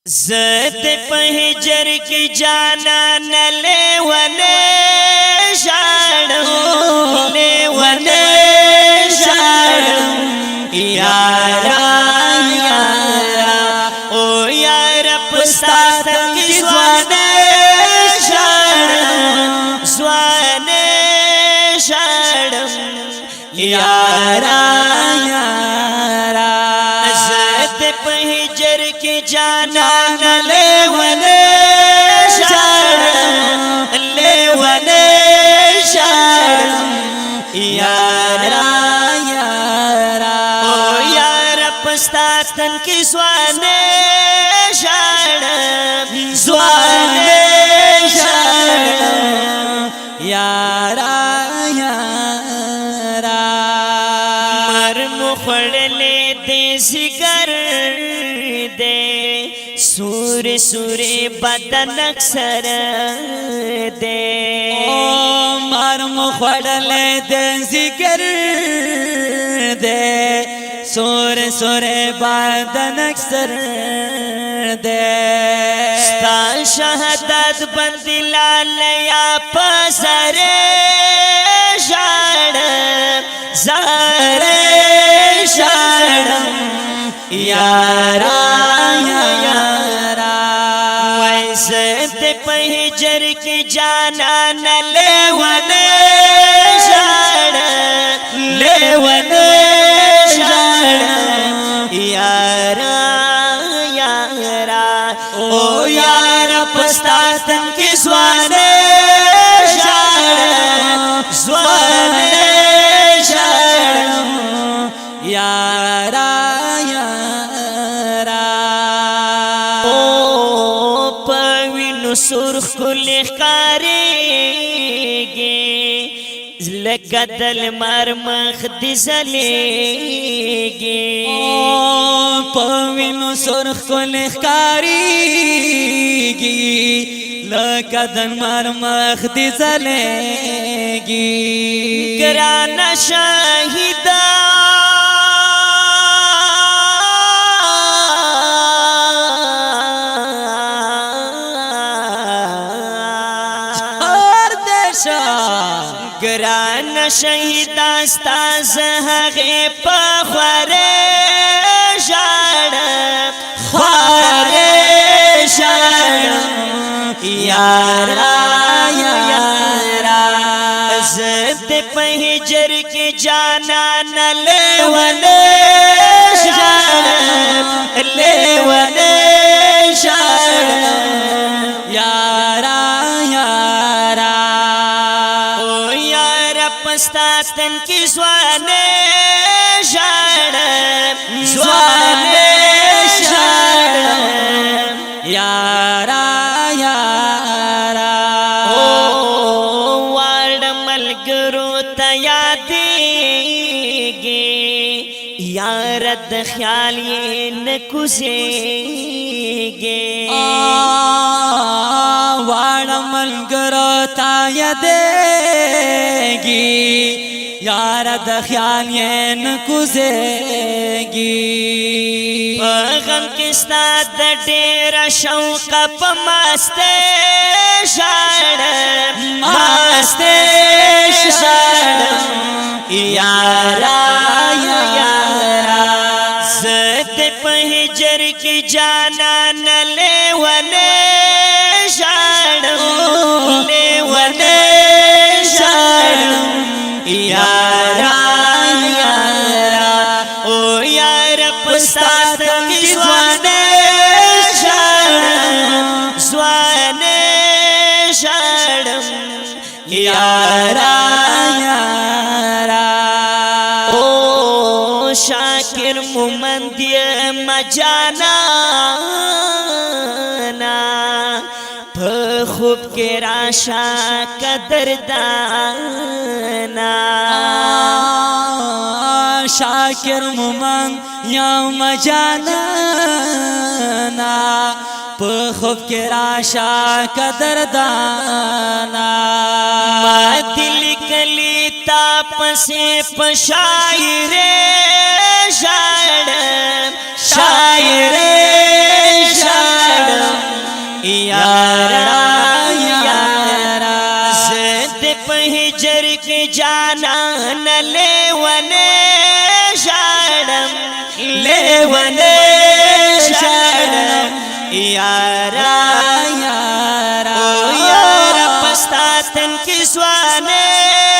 زد په هجر کی جانا نلے ونه شاړم لے ونه شاړم یارا یارا او یارا پستا کی زوانه شاړم زوانه شاړم یارا یارا زد په هجر کی جانا لے ونه شاړم لے ونه شاړم یارا یارا او یارا پستا تن کی زوانه شاړم زوانه شاړم یارا یارا مرم خړلې دې زګر دے سور سور بدن اکثر دے مرم خړل د ذکر دے سور سور بدن اکثر دے ستا شهادت بندلال یا پسر شاړم زار شاړم یارا یارا ویسد په هجر کی جانا نلے ونه شاړم لے ونه شاړم یارا یارا او یارا پستا تن کی زوانه شاړم زوانه شاړم یارا یارا او پوینو سرخ کل خاریگی لکه دل مرمخ دی زلیگی پوینو سرخ کل خاریگی لکه دل مرمخ دی زلیگی گران شاہدہ گران شہید استاز هغه په خواره شاړم خواره شاړم یارا یارا زد په هجر کې جانا نلے ونه شاړم لے ونه شاړم یارا یارا پستا تن کی زوانه شاړم زوانه شاړم یارا یارا او وړ ملګرو ته یادېږي یار د خیال یې نه کوزېږي وړ ملګرو ته یادېږي یار د خیال یې نه کوزېږي په غم کې ستا د ډېره شوقه په ماسته شاړم ماسته شاړم یارا یارا زد په هجر کې جانا نلے ونه شاړم لے ونه شاړم یارا یارا او یارا پستا کی زوانه شاړم زوانه شاړم یارا یارا او شاکر مومند مجانا په خوب کې راشا قدردانا شاکر مومن یا مجانا په خوب کې راشا قدردانا ما دل کلی تا پسې په شاعر شاړم شاعر جانان لیوانے شاڑم لیوانے شاڑم یارا یارا او یارا پستا تن کی سوانے